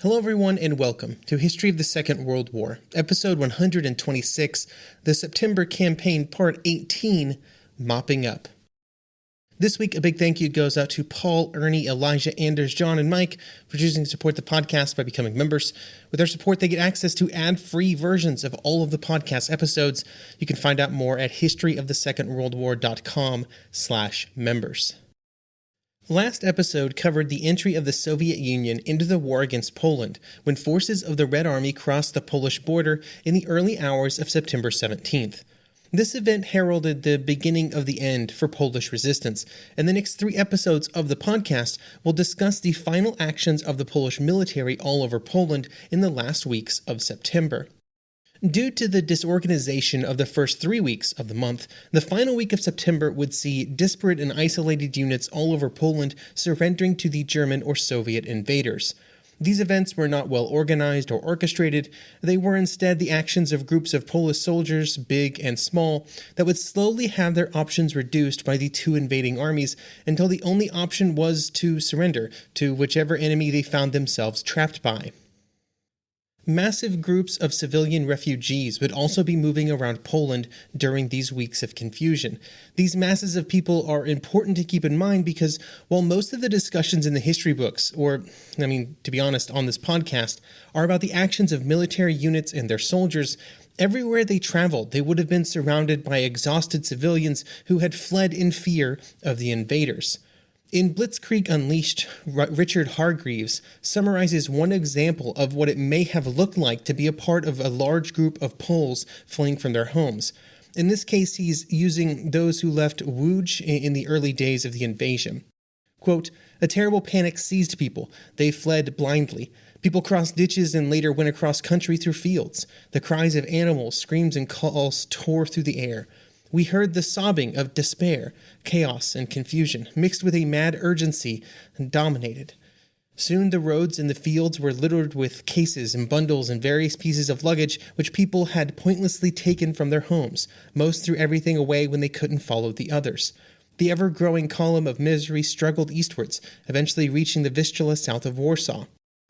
Hello everyone and welcome to History of the Second World War, episode 126, the September Campaign Part 18, Mopping Up. This week, a big thank you goes out to Paul, Ernie, Elijah, Anders, John, and Mike for choosing to support the podcast by becoming members. With their support, they get access to ad-free versions of all of the podcast episodes. You can find out more at historyofthesecondworldwar.com/members. Last episode covered the entry of the Soviet Union into the war against Poland when forces of the Red Army crossed the Polish border in the early hours of September 17th. This event heralded the beginning of the end for Polish resistance, and the next 3 episodes of the podcast will discuss the final actions of the Polish military all over Poland in the last weeks of September. Due to the disorganization of the first 3 weeks of the month, the final week of September would see disparate and isolated units all over Poland surrendering to the German or Soviet invaders. These events were not well organized or orchestrated. They were instead the actions of groups of Polish soldiers, big and small, that would slowly have their options reduced by the 2 invading armies until the only option was to surrender to whichever enemy they found themselves trapped by. Massive groups of civilian refugees would also be moving around Poland during these weeks of confusion. These masses of people are important to keep in mind because while most of the discussions in the history books, to be honest, on this podcast, are about the actions of military units and their soldiers, everywhere they traveled, they would have been surrounded by exhausted civilians who had fled in fear of the invaders. In Blitzkrieg Unleashed, Richard Hargreaves summarizes one example of what it may have looked like to be a part of a large group of Poles fleeing from their homes. In this case, he's using those who left Łódź in the early days of the invasion. Quote, "A terrible panic seized people. They fled blindly. People crossed ditches and later went across country through fields. The cries of animals, screams, and calls tore through the air. We heard the sobbing of despair, chaos, and confusion, mixed with a mad urgency, and dominated. Soon the roads and the fields were littered with cases and bundles and various pieces of luggage which people had pointlessly taken from their homes. Most threw everything away when they couldn't follow the others. The ever-growing column of misery struggled eastwards, eventually reaching the Vistula south of Warsaw.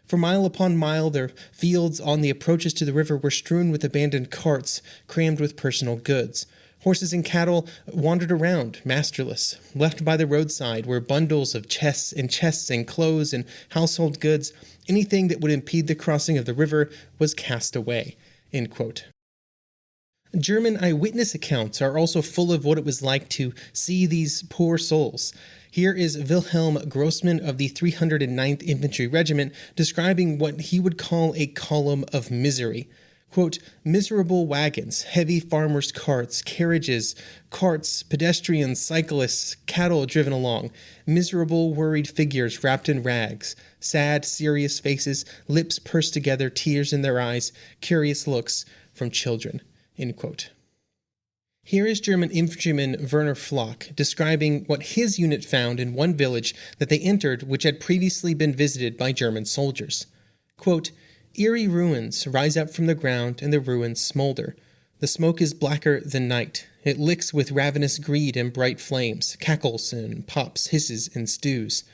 For mile upon mile, their fields on the approaches to the river were strewn with abandoned carts, crammed with personal goods. Horses and cattle wandered around, masterless. Left by the roadside were bundles of chests and clothes and household goods. Anything that would impede the crossing of the river was cast away." End quote. German eyewitness accounts are also full of what it was like to see these poor souls. Here is Wilhelm Grossmann of the 309th Infantry Regiment describing what he would call a column of misery. Quote, "Miserable wagons, heavy farmers' carts, carriages, carts, pedestrians, cyclists, cattle driven along, miserable, worried figures wrapped in rags, sad, serious faces, lips pursed together, tears in their eyes, curious looks from children." End quote. Here is German infantryman Werner Flock describing what his unit found in one village that they entered which had previously been visited by German soldiers. Quote, "Eerie ruins rise up from the ground and the ruins smolder. The smoke is blacker than night. It licks with ravenous greed and bright flames, cackles and pops, hisses and stews.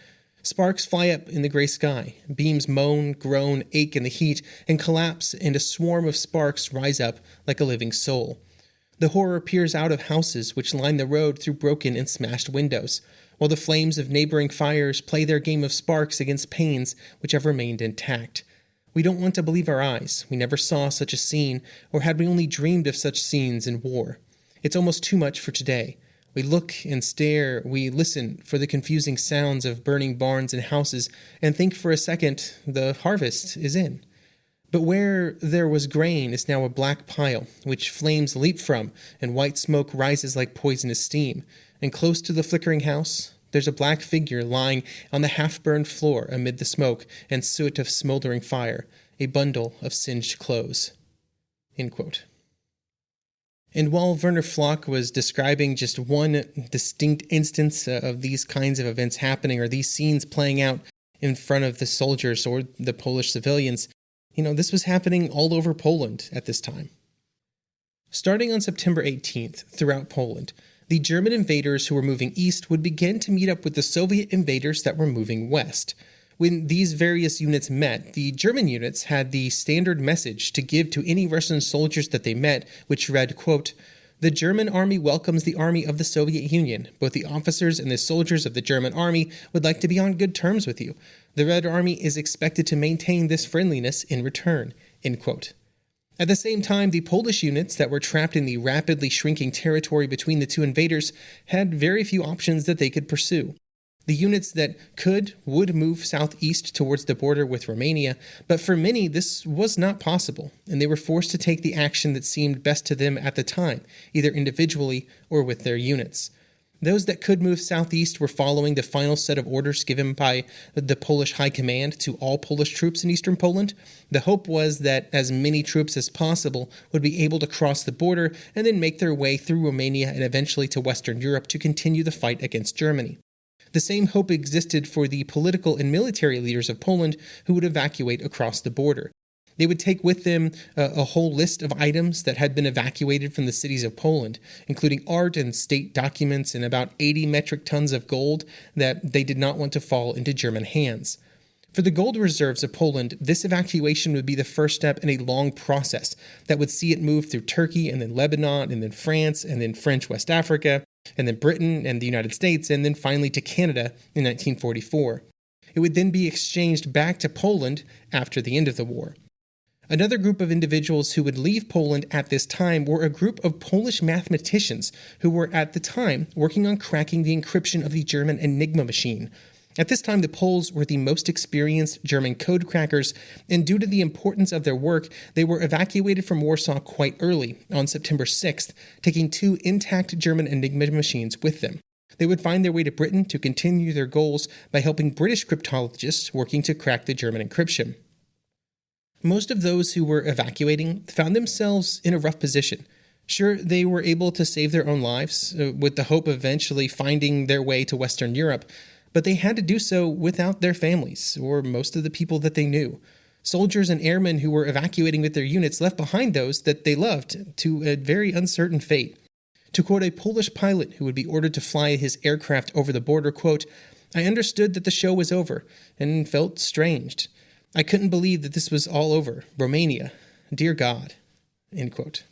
Sparks fly up in the gray sky. Beams moan, groan, ache in the heat, and collapse, and a swarm of sparks rise up like a living soul. The horror peers out of houses which line the road through broken and smashed windows, while the flames of neighboring fires play their game of sparks against panes which have remained intact. We don't want to believe our eyes. We never saw such a scene, or had we only dreamed of such scenes in war. It's almost too much for today. We look and stare, we listen for the confusing sounds of burning barns and houses, and think for a second the harvest is in. But where there was grain is now a black pile, which flames leap from, and white smoke rises like poisonous steam. And close to the flickering house, there's a black figure lying on the half-burned floor amid the smoke and soot of smoldering fire, a bundle of singed clothes." End quote. And while Werner Flock was describing just one distinct instance of these kinds of events happening, or these scenes playing out in front of the soldiers or the Polish civilians, this was happening all over Poland at this time. Starting on September 18th, throughout Poland, the German invaders who were moving east would begin to meet up with the Soviet invaders that were moving west. When these various units met, the German units had the standard message to give to any Russian soldiers that they met, which read, quote, "The German army welcomes the army of the Soviet Union. Both the officers and the soldiers of the German army would like to be on good terms with you. The Red Army is expected to maintain this friendliness in return." End quote. At the same time, the Polish units that were trapped in the rapidly shrinking territory between the two invaders had very few options that they could pursue. The units that would move southeast towards the border with Romania, but for many this was not possible, and they were forced to take the action that seemed best to them at the time, either individually or with their units. Those that could move southeast were following the final set of orders given by the Polish High Command to all Polish troops in eastern Poland. The hope was that as many troops as possible would be able to cross the border and then make their way through Romania and eventually to Western Europe to continue the fight against Germany. The same hope existed for the political and military leaders of Poland who would evacuate across the border. They would take with them a whole list of items that had been evacuated from the cities of Poland, including art and state documents and about 80 metric tons of gold that they did not want to fall into German hands. For the gold reserves of Poland, this evacuation would be the first step in a long process that would see it move through Turkey and then Lebanon and then France and then French West Africa, and then Britain and the United States, and then finally to Canada in 1944. It would then be exchanged back to Poland after the end of the war. Another group of individuals who would leave Poland at this time were a group of Polish mathematicians who were at the time working on cracking the encryption of the German Enigma machine. At this time, the Poles were the most experienced German code crackers, and due to the importance of their work, they were evacuated from Warsaw quite early, on September 6th, taking 2 intact German Enigma machines with them. They would find their way to Britain to continue their goals by helping British cryptologists working to crack the German encryption. Most of those who were evacuating found themselves in a rough position. Sure, they were able to save their own lives, with the hope of eventually finding their way to Western Europe, but they had to do so without their families, or most of the people that they knew. Soldiers and airmen who were evacuating with their units left behind those that they loved to a very uncertain fate. To quote a Polish pilot who would be ordered to fly his aircraft over the border, quote, "I understood that the show was over, and felt estranged. I couldn't believe that this was all over. Romania. Dear God." End quote.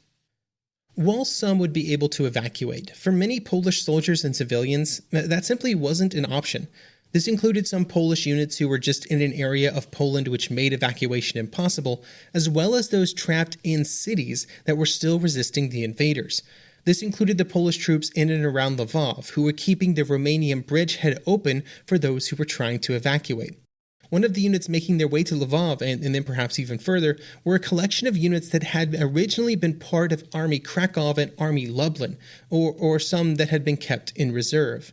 While some would be able to evacuate, for many Polish soldiers and civilians, that simply wasn't an option. This included some Polish units who were just in an area of Poland which made evacuation impossible, as well as those trapped in cities that were still resisting the invaders. This included the Polish troops in and around Lvov, who were keeping the Romanian bridgehead open for those who were trying to evacuate. One of the units making their way to Lvov, and then perhaps even further, were a collection of units that had originally been part of Army Krakow and Army Lublin, or some that had been kept in reserve.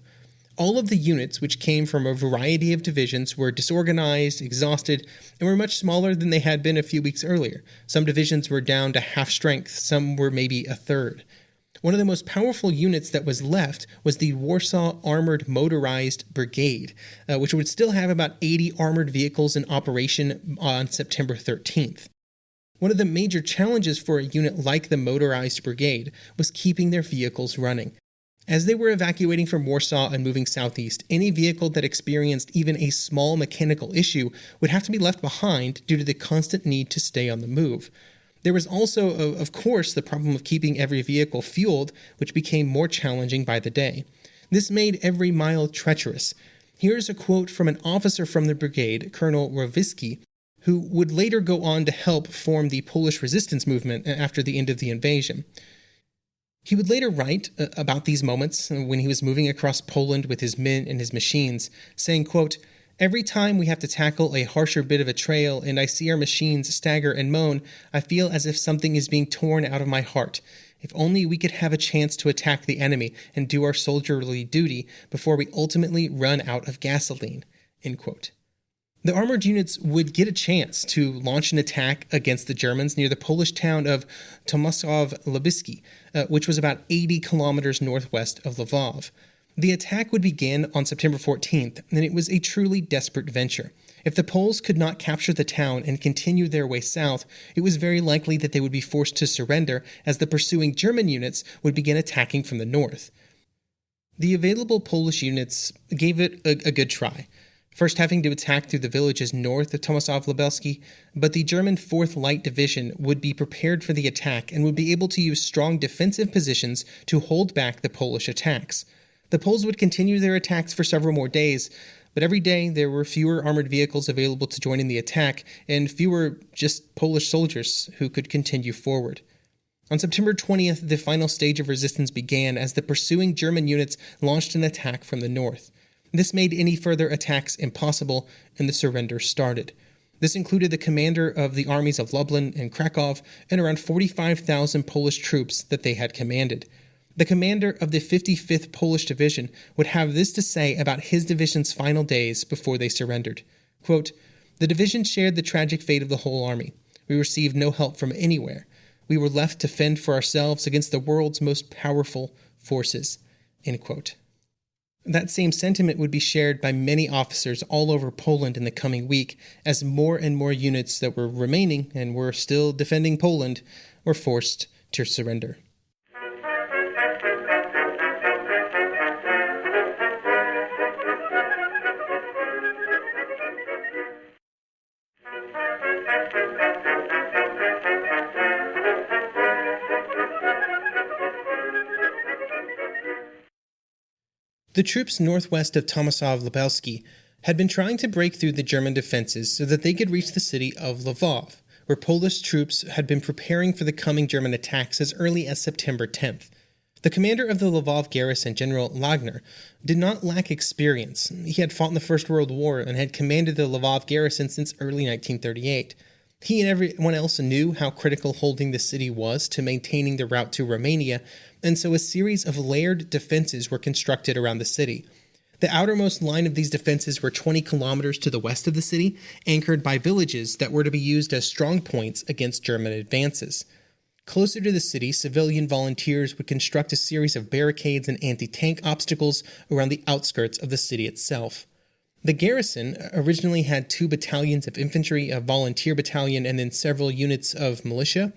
All of the units, which came from a variety of divisions, were disorganized, exhausted, and were much smaller than they had been a few weeks earlier. Some divisions were down to half strength, some were maybe a third. One of the most powerful units that was left was the Warsaw Armored Motorized Brigade, which would still have about 80 armored vehicles in operation on September 13th. One of the major challenges for a unit like the Motorized Brigade was keeping their vehicles running. As they were evacuating from Warsaw and moving southeast, any vehicle that experienced even a small mechanical issue would have to be left behind due to the constant need to stay on the move. There was also, of course, the problem of keeping every vehicle fueled, which became more challenging by the day. This made every mile treacherous. Here's a quote from an officer from the brigade, Colonel Rowiski, who would later go on to help form the Polish resistance movement after the end of the invasion. He would later write about these moments when he was moving across Poland with his men and his machines, saying, quote, "Every time we have to tackle a harsher bit of a trail and I see our machines stagger and moan, I feel as if something is being torn out of my heart. If only we could have a chance to attack the enemy and do our soldierly duty before we ultimately run out of gasoline." End quote. The armored units would get a chance to launch an attack against the Germans near the Polish town of Tomaszów-Lubyskie, which was about 80 kilometers northwest of Lvov. The attack would begin on September 14th, and it was a truly desperate venture. If the Poles could not capture the town and continue their way south, it was very likely that they would be forced to surrender as the pursuing German units would begin attacking from the north. The available Polish units gave it a good try. first having to attack through the villages north of Tomaszów-Lubelski, but the German 4th Light Division would be prepared for the attack and would be able to use strong defensive positions to hold back the Polish attacks. The Poles would continue their attacks for several more days, but every day there were fewer armored vehicles available to join in the attack and fewer just Polish soldiers who could continue forward. On September 20th, the final stage of resistance began as the pursuing German units launched an attack from the north. This made any further attacks impossible, and the surrender started. This included the commander of the armies of Lublin and Krakow and around 45,000 Polish troops that they had commanded. The commander of the 55th Polish Division would have this to say about his division's final days before they surrendered. Quote, "The division shared the tragic fate of the whole army. We received no help from anywhere. We were left to fend for ourselves against the world's most powerful forces." End quote. That same sentiment would be shared by many officers all over Poland in the coming week, as more and more units that were remaining and were still defending Poland were forced to surrender. The troops northwest of Tomaszów-Lubelski had been trying to break through the German defenses so that they could reach the city of Lwów, where Polish troops had been preparing for the coming German attacks as early as September 10th. The commander of the Lwów garrison, General Wagner, did not lack experience. He had fought in the First World War and had commanded the Lwów garrison since early 1938. He and everyone else knew how critical holding the city was to maintaining the route to Romania, and so a series of layered defenses were constructed around the city. The outermost line of these defenses were 20 kilometers to the west of the city, anchored by villages that were to be used as strong points against German advances. Closer to the city, civilian volunteers would construct a series of barricades and anti-tank obstacles around the outskirts of the city itself. The garrison originally had 2 battalions of infantry, a volunteer battalion, and then several units of militia.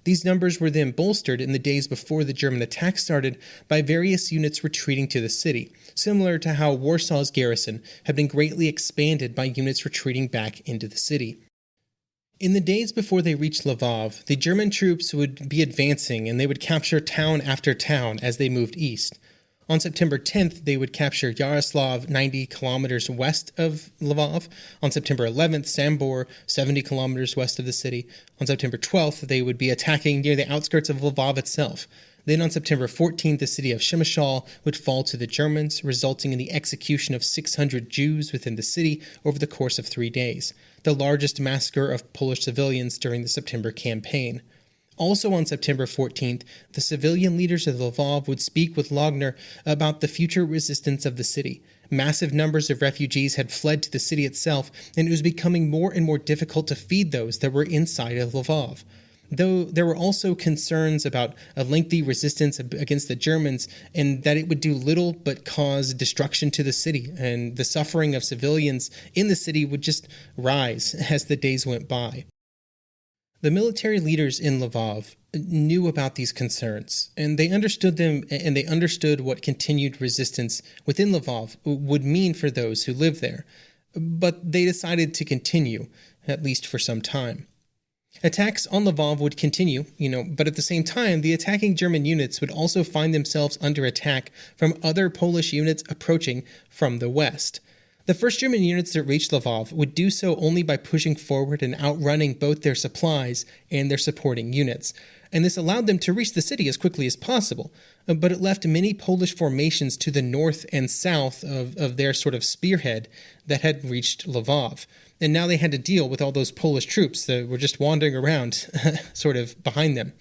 These numbers were then bolstered in the days before the German attack started by various units retreating to the city, similar to how Warsaw's garrison had been greatly expanded by units retreating back into the city. In the days before they reached Lwów, the German troops would be advancing and they would capture town after town as they moved east. On September 10th, they would capture Yaroslavl, 90 kilometers west of Lwów. On September 11th, Sambor, 70 kilometers west of the city. On September 12th, they would be attacking near the outskirts of Lwów itself. Then on September 14th, the city of Przemysl would fall to the Germans, resulting in the execution of 600 Jews within the city over the course of 3 days, the largest massacre of Polish civilians during the September campaign. Also on September 14th, the civilian leaders of Lwów would speak with Wagner about the future resistance of the city. Massive numbers of refugees had fled to the city itself, and it was becoming more and more difficult to feed those that were inside of Lwów. Though there were also concerns about a lengthy resistance against the Germans and that it would do little but cause destruction to the city, and the suffering of civilians in the city would just rise as the days went by. The military leaders in Lwów knew about these concerns, and they understood them, and they understood what continued resistance within Lwów would mean for those who lived there. But they decided to continue, at least for some time. Attacks on Lwów would continue, but at the same time, the attacking German units would also find themselves under attack from other Polish units approaching from the west. The first German units that reached Lwów would do so only by pushing forward and outrunning both their supplies and their supporting units, and this allowed them to reach the city as quickly as possible, but it left many Polish formations to the north and south of their sort of spearhead that had reached Lwów, and now they had to deal with all those Polish troops that were just wandering around sort of behind them.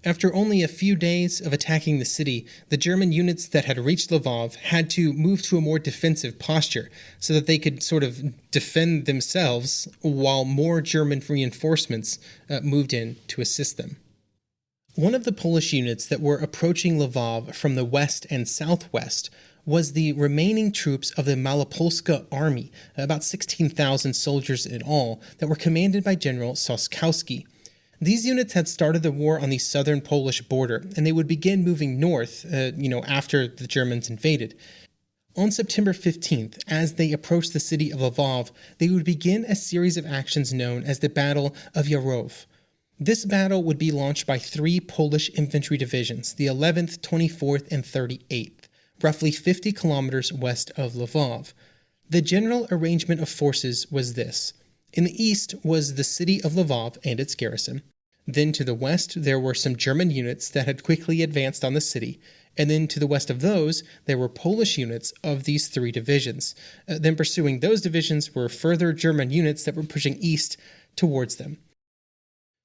After only a few days of attacking the city, the German units that had reached Lwów had to move to a more defensive posture so that they could sort of defend themselves while more German reinforcements moved in to assist them. One of the Polish units that were approaching Lwów from the west and southwest was the remaining troops of the Malopolska army, about 16,000 soldiers in all, that were commanded by General Soskowski. These units had started the war on the southern Polish border, and they would begin moving north, after the Germans invaded. On September 15th, as they approached the city of Lvov, they would begin a series of actions known as the Battle of Yarov. This battle would be launched by 3 Polish infantry divisions, the 11th, 24th, and 38th, roughly 50 kilometers west of Lvov. The general arrangement of forces was this. In the east was the city of Lvov and its garrison. Then to the west there were some German units that had quickly advanced on the city, and then to the west of those there were Polish units of these 3 divisions. Then pursuing those divisions were further German units that were pushing east towards them.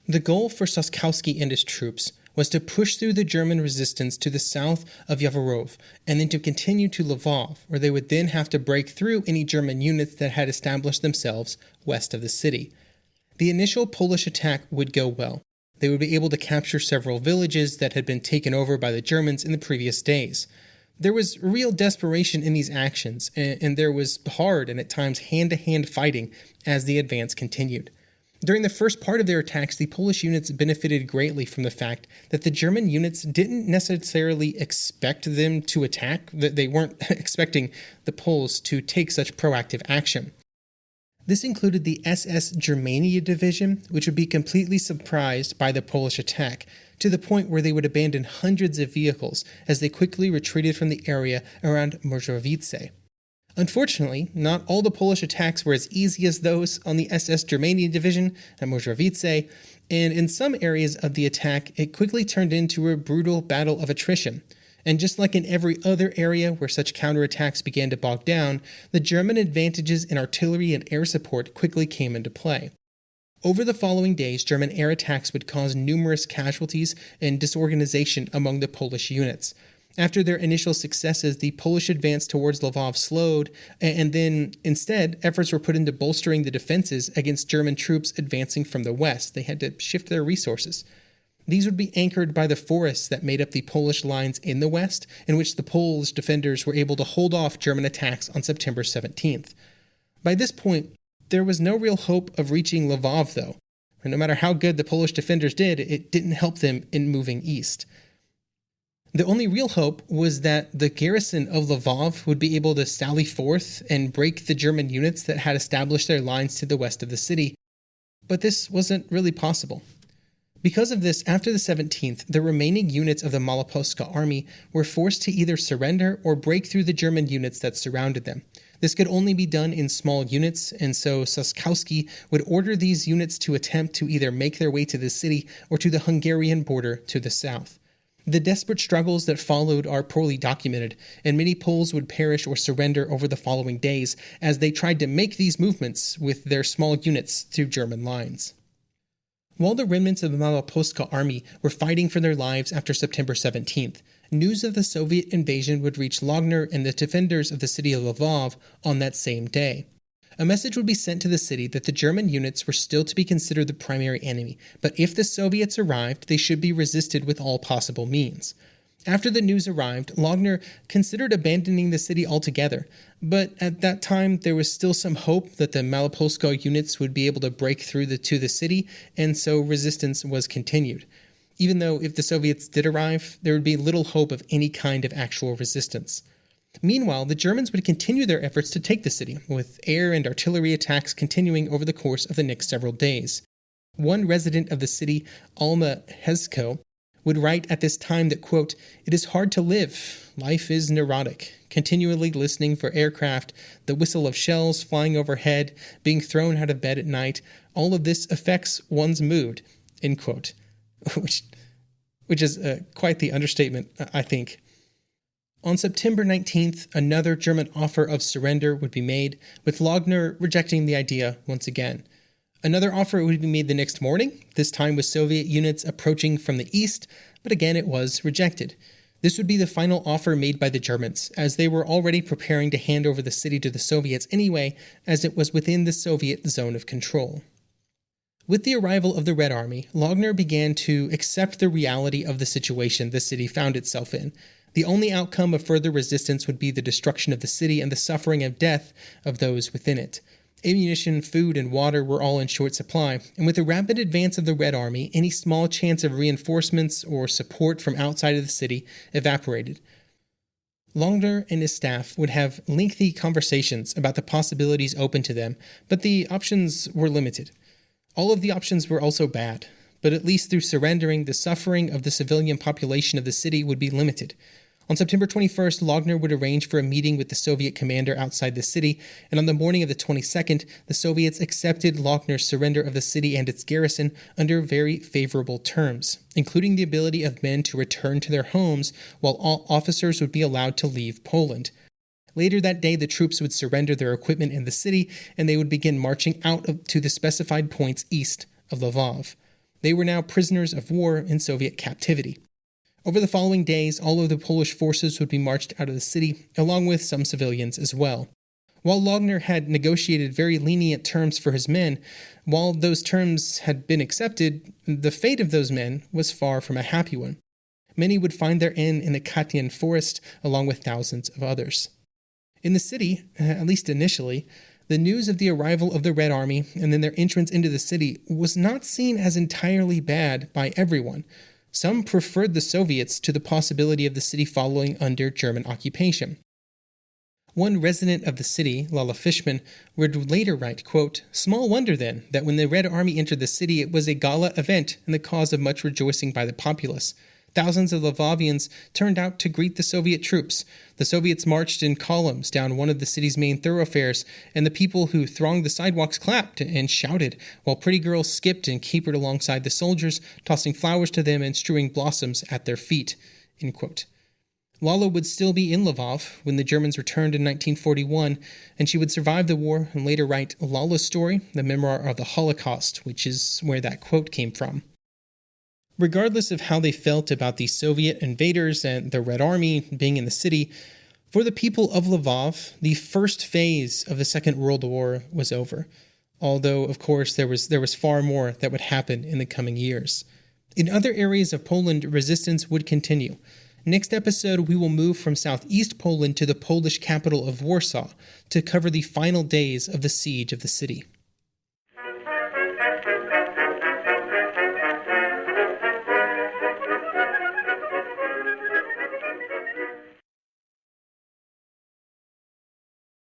The goal for Soskowski and his troops was to push through the German resistance to the south of Yavorov and then to continue to Lvov, where they would then have to break through any German units that had established themselves west of the city. The initial Polish attack would go well. They would be able to capture several villages that had been taken over by the Germans in the previous days. There was real desperation in these actions, and there was hard and at times hand-to-hand fighting as the advance continued. During the first part of their attacks, the Polish units benefited greatly from the fact that the German units didn't necessarily expect them to attack, that they weren't expecting the Poles to take such proactive action. This included the SS Germania Division, which would be completely surprised by the Polish attack, to the point where they would abandon hundreds of vehicles as they quickly retreated from the area around Możowice. Unfortunately, not all the Polish attacks were as easy as those on the SS Germania Division at Możowice, and in some areas of the attack, it quickly turned into a brutal battle of attrition. And just like in every other area where such counterattacks began to bog down, the German advantages in artillery and air support quickly came into play. Over the following days, German air attacks would cause numerous casualties and disorganization among the Polish units. After their initial successes, the Polish advance towards Lvov slowed, and then instead, efforts were put into bolstering the defenses against German troops advancing from the west. They had to shift their resources. These would be anchored by the forests that made up the Polish lines in the west, in which the Polish defenders were able to hold off German attacks on September 17th. By this point, there was no real hope of reaching Lvov, though. And no matter how good the Polish defenders did, it didn't help them in moving east. The only real hope was that the garrison of Lvov would be able to sally forth and break the German units that had established their lines to the west of the city, but this wasn't really possible. Because of this, after the 17th, the remaining units of the Malopolska army were forced to either surrender or break through the German units that surrounded them. This could only be done in small units, and so Soskowski would order these units to attempt to either make their way to the city or to the Hungarian border to the south. The desperate struggles that followed are poorly documented, and many Poles would perish or surrender over the following days as they tried to make these movements with their small units through German lines. While the remnants of the Malopolska army were fighting for their lives after September 17th, news of the Soviet invasion would reach Logner and the defenders of the city of Lvov on that same day. A message would be sent to the city that the German units were still to be considered the primary enemy, but if the Soviets arrived, they should be resisted with all possible means. After the news arrived, Logner considered abandoning the city altogether, but at that time there was still some hope that the Malopolska units would be able to break through to the city, and so resistance was continued. Even though if the Soviets did arrive, there would be little hope of any kind of actual resistance. Meanwhile, the Germans would continue their efforts to take the city, with air and artillery attacks continuing over the course of the next several days. One resident of the city, Alma Hezko, would write at this time that, quote, "It is hard to live. Life is neurotic. Continually listening for aircraft, the whistle of shells flying overhead, being thrown out of bed at night, all of this affects one's mood," end quote. Which is quite the understatement, I think. On September 19th, another German offer of surrender would be made, with Logner rejecting the idea once again. Another offer would be made the next morning, this time with Soviet units approaching from the east, but again it was rejected. This would be the final offer made by the Germans, as they were already preparing to hand over the city to the Soviets anyway, as it was within the Soviet zone of control. With the arrival of the Red Army, Logner began to accept the reality of the situation the city found itself in. The only outcome of further resistance would be the destruction of the city and the suffering and death of those within it. Ammunition, food, and water were all in short supply, and with the rapid advance of the Red Army, any small chance of reinforcements or support from outside of the city evaporated. Longner and his staff would have lengthy conversations about the possibilities open to them, but the options were limited. All of the options were also bad, but at least through surrendering, the suffering of the civilian population of the city would be limited. On September 21st, Longner would arrange for a meeting with the Soviet commander outside the city, and on the morning of the 22nd, the Soviets accepted Longner's surrender of the city and its garrison under very favorable terms, including the ability of men to return to their homes, while all officers would be allowed to leave Poland. Later that day, the troops would surrender their equipment in the city, and they would begin marching out to the specified points east of Lvov. They were now prisoners of war in Soviet captivity. Over the following days, all of the Polish forces would be marched out of the city, along with some civilians as well. While Longner had negotiated very lenient terms for his men, while those terms had been accepted, the fate of those men was far from a happy one. Many would find their end in the Katyn forest, along with thousands of others. In the city, at least initially, the news of the arrival of the Red Army and then their entrance into the city was not seen as entirely bad by everyone. Some preferred the Soviets to the possibility of the city following under German occupation. One resident of the city, Lala Fishman, would later write, quote, "Small wonder, then, that when the Red Army entered the city it was a gala event and the cause of much rejoicing by the populace. Thousands of Lvovians turned out to greet the Soviet troops. The Soviets marched in columns down one of the city's main thoroughfares, and the people who thronged the sidewalks clapped and shouted, while pretty girls skipped and capered alongside the soldiers, tossing flowers to them and strewing blossoms at their feet." End quote. Lala would still be in Lvov when the Germans returned in 1941, and she would survive the war and later write Lala's Story, the memoir of the Holocaust, which is where that quote came from. Regardless of how they felt about the Soviet invaders and the Red Army being in the city, for the people of Lvov, the first phase of the Second World War was over. Although, of course, there was far more that would happen in the coming years. In other areas of Poland, resistance would continue. Next episode, we will move from southeast Poland to the Polish capital of Warsaw to cover the final days of the siege of the city.